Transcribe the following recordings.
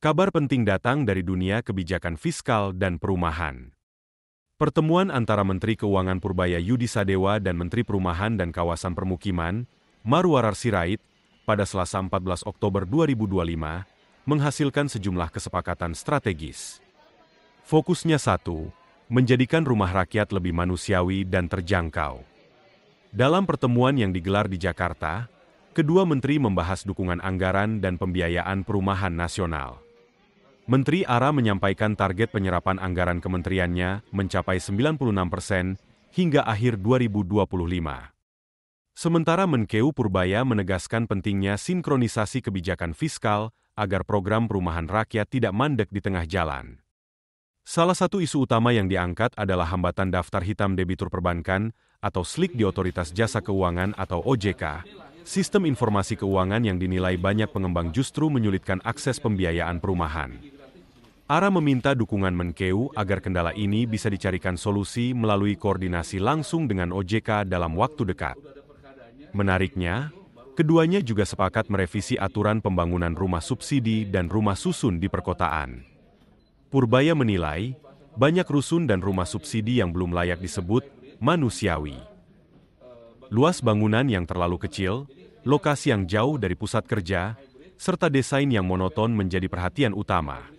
Kabar penting datang dari dunia kebijakan fiskal dan perumahan. Pertemuan antara Menteri Keuangan Purbaya Yudi Sadewa dan Menteri Perumahan dan Kawasan Permukiman, Marwarar Sirait, pada Selasa 14 Oktober 2025, menghasilkan sejumlah kesepakatan strategis. Fokusnya satu, menjadikan rumah rakyat lebih manusiawi dan terjangkau. Dalam pertemuan yang digelar di Jakarta, kedua menteri membahas dukungan anggaran dan pembiayaan perumahan nasional. Menteri ARA menyampaikan target penyerapan anggaran kementeriannya mencapai 96% hingga akhir 2025. Sementara Menkeu Purbaya menegaskan pentingnya sinkronisasi kebijakan fiskal agar program perumahan rakyat tidak mandek di tengah jalan. Salah satu isu utama yang diangkat adalah hambatan daftar hitam debitur perbankan atau SLIK di Otoritas Jasa Keuangan atau OJK, sistem informasi keuangan yang dinilai banyak pengembang justru menyulitkan akses pembiayaan perumahan. ARA meminta dukungan Menkeu agar kendala ini bisa dicarikan solusi melalui koordinasi langsung dengan OJK dalam waktu dekat. Menariknya, keduanya juga sepakat merevisi aturan pembangunan rumah subsidi dan rumah susun di perkotaan. Purbaya menilai, banyak rusun dan rumah subsidi yang belum layak disebut manusiawi. Luas bangunan yang terlalu kecil, lokasi yang jauh dari pusat kerja, serta desain yang monoton menjadi perhatian utama.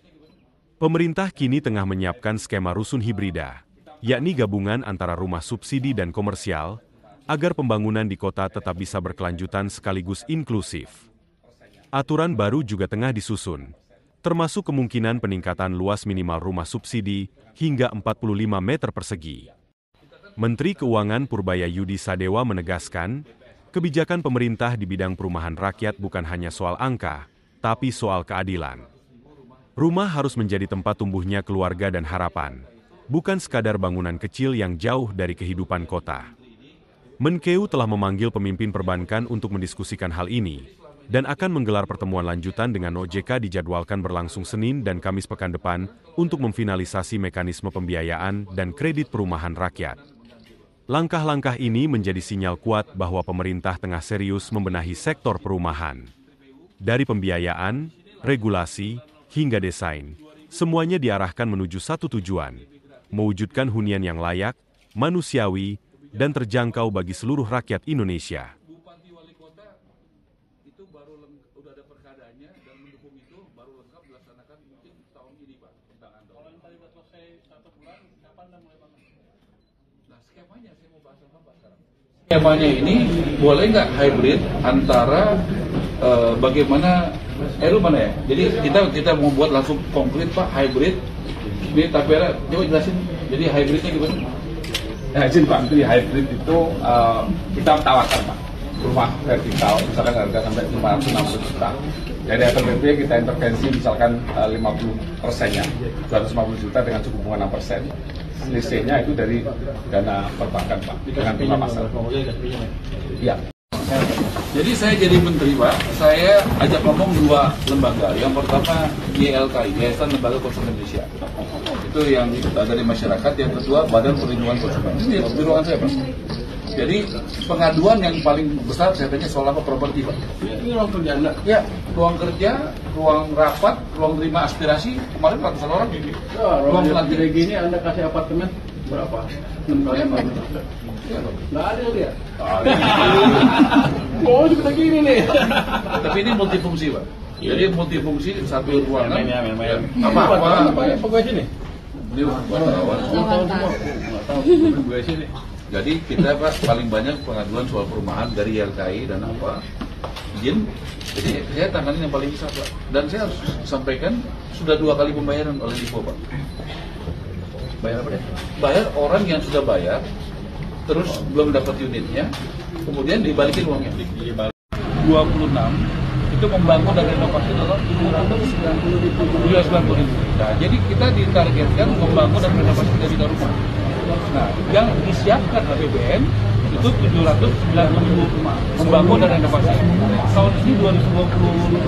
Pemerintah kini tengah menyiapkan skema rusun hibrida, yakni gabungan antara rumah subsidi dan komersial, agar pembangunan di kota tetap bisa berkelanjutan sekaligus inklusif. Aturan baru juga tengah disusun, termasuk kemungkinan peningkatan luas minimal rumah subsidi hingga 45 meter persegi. Menteri Keuangan Purbaya Yudi Sadewa menegaskan, kebijakan pemerintah di bidang perumahan rakyat bukan hanya soal angka, tapi soal keadilan. Rumah harus menjadi tempat tumbuhnya keluarga dan harapan, bukan sekadar bangunan kecil yang jauh dari kehidupan kota. Menkeu telah memanggil pemimpin perbankan untuk mendiskusikan hal ini, dan akan menggelar pertemuan lanjutan dengan OJK dijadwalkan berlangsung Senin dan Kamis pekan depan untuk memfinalisasi mekanisme pembiayaan dan kredit perumahan rakyat. Langkah-langkah ini menjadi sinyal kuat bahwa pemerintah tengah serius membenahi sektor perumahan. Dari pembiayaan, regulasi, hingga desain, semuanya diarahkan menuju satu tujuan, mewujudkan hunian yang layak, manusiawi, dan terjangkau bagi seluruh rakyat Indonesia. Bupati Wali Kota itu baru udah ada perkadanya dan mendukung itu baru lengkap dilaksanakan mungkin tahun ini Pak. Kalau yang tadi selesai 1 bulan, kapan dan mulai bangun? Nah skemanya saya mau bahas sama Pak sekarang. Skemanya ini boleh nggak hybrid antara bagaimana lu mana ya? Jadi kita mau buat langsung konkret Pak hybrid. Ini Tapera coba jelasin. Jadi hybridnya gimana? Ya, izin Pak, jadi hybrid itu kita tawarkan Pak, rumah vertikal misalkan harga sampai 560 juta. Dari LPP kita intervensi misalkan 50%-nya, 250 juta dengan suku bunga 6%. Selisihnya itu dari dana perbankan Pak, dengan bunga pasar. Iya. Jadi saya jadi menteri Pak, saya ajak ngomong 2 lembaga. Yang pertama YLKI, Yayasan Lembaga Konsumen Indonesia. Itu yang dari masyarakat. Yang kedua Badan Perlindungan Konsumen. Ini di ruangan saya Pak. Jadi pengaduan yang paling besar saya tanya soal apa properti Pak. Ini ruang kerja Anda? Ya, ruang kerja, ruang rapat, ruang terima aspirasi. Kemarin ratusan orang. Ya, ruang lantai gini Anda kasih apartemen berapa? 6 kali 4 nggak ada dia. Oh, juga gini nih. Tapi ini multifungsi Pak. Jadi multifungsi satu ruangan. Main. Apa Pegawai sini? Ini wartawan. Pegawai sini. Jadi kita Pak paling banyak pengaduan soal perumahan dari YLKI dan apa izin. Jadi saya tangani yang paling besar Pak. Dan saya harus sampaikan sudah 2 kali pembayaran oleh Dipo Pak. Bayar apa deh? Bayar orang yang sudah bayar, terus belum dapat unitnya, kemudian dibalikin uangnya. 26 itu membangun dan renovasi adalah 290 ribu. Nah, jadi kita ditargetkan membangun dan renovasi 3 juta rumah. Nah, yang disiapkan APBN itu 790 ribu rumah membangun dan renovasi. Tahun ini 2025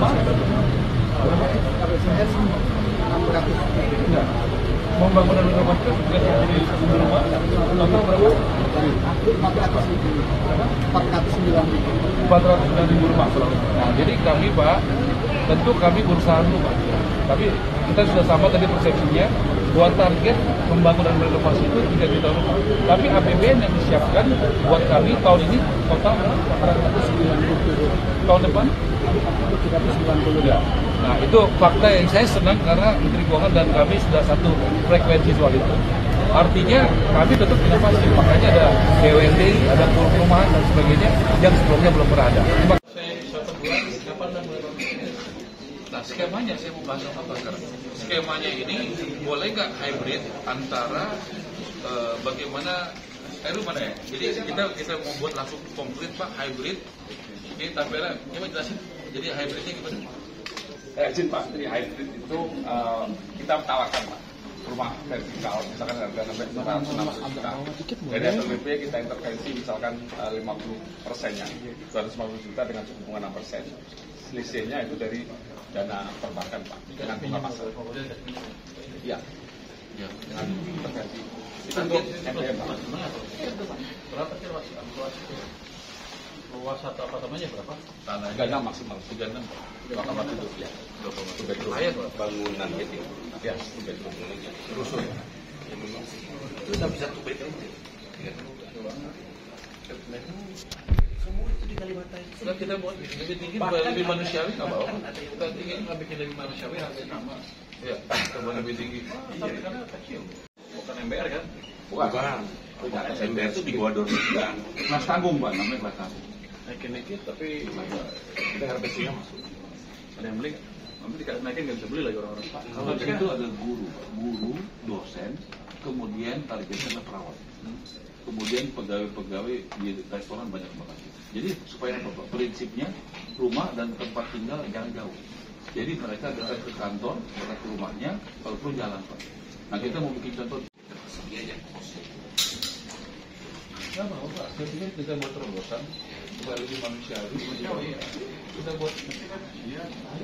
membangun dan renovasi itu 390 rumah. Total berapa? 409 ribu rumah. Nah, jadi kami Pak, tentu kami berusaha dulu Pak. Tapi kita sudah sama tadi persepsinya buat target membangun dan renovasi itu 3 juta rumah. Tapi APBN yang disiapkan buat kami tahun ini total 490. Tahun depan 390 ya. Nah itu fakta yang saya senang karena Menteri Keuangan dan kami sudah satu frekuensi soal itu. Artinya kami tetap inovasi, makanya ada BUMD, ada perumahan dan sebagainya yang sebelumnya belum pernah ada. Saya 1 bulan, kapan dan mulai bangun? Nah skemanya saya mau bahas apa sekarang? Skemanya ini boleh nggak hybrid antara bagaimana mana ya? Jadi kita mau buat langsung konkret Pak hybrid. Ini tampilnya, coba jelasin. Jadi hybridnya gimana? Izin Pak, jadi hybrid itu kita tawarkan Pak rumah vertikal, misalkan harga sampai 260 juta. Dari LPP kita intervensi misalkan 50%-nya, 250 juta dengan suku bunga 6%. Selisihnya itu dari dana perbankan Pak, dengan bunga pasar. Iya, dengan intervensi. Itu untuk MPM Pak. Berapa sih luas atau apartemennya berapa? Tanah 36 maksimal, 36. 2,7 ya. 2,7 bedroom. Bangunan gitu. Ya, 2 bedroom. Rusuh. Itu udah bisa 2 bedroom. Semua itu di Kalimantan. Sudah kita buat lebih tinggi, lebih manusiawi nggak bawa. Kita ingin bikin lebih manusiawi harga sama. Ya, coba lebih tinggi. Tapi karena kecil. Bukan MBR kan? Bukan. MBR itu di bawah 200 Kelas tanggung Pak, namanya kelas tanggung. Naikin dikit, tapi kita harganya masuk. Ada yang beli nggak? Nanti naikin nggak bisa beli lagi orang-orang. Kalau itu ada guru, dosen, kemudian targetnya adalah perawat, kemudian pegawai-pegawai di restoran banyak banget. Jadi supaya apa Pak? Prinsipnya rumah dan tempat tinggal jangan jauh. Jadi mereka dekat ke kantor, dekat ke rumahnya, kalau perlu jalan Pak. Nah kita mau bikin contoh. Nggak mau Pak, saya pikir kita buat terobosan supaya lebih manusiawi. Kita buat.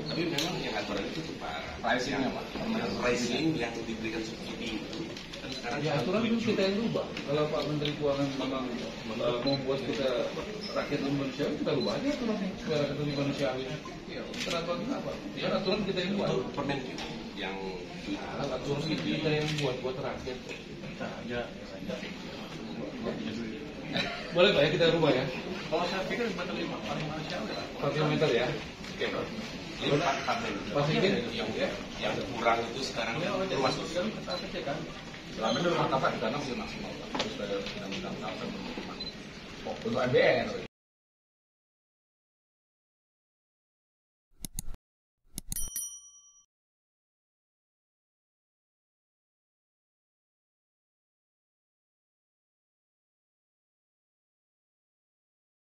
Tapi memang yang aturan itu Pak. Pricing-nya Pak. Pricing yang diberikan subsidi itu. Dan sekarang Ya aturan itu kita yang rubah. Kalau Pak Menteri Keuangan memang membuat kita rakyat lebih manusiawi, kita rubah aja aturannya supaya rakyat lebih manusiawi. Ya, teraturan apa? Ya aturan kita yang buat. itu permen yang Aturan kita yang buat rakyat. Ya. Boleh Pak ya kita rubah ya? Kalau saya pikir paling manusiawi lah. 4 meter ya? Oke Pak. ini Pas ini yang kurang itu sekarang itu masuk. sekarang kita cek kan. Selama itu rumah tapak di sana masih maksimal Pak. Terus ada undang-undang untuk MBR.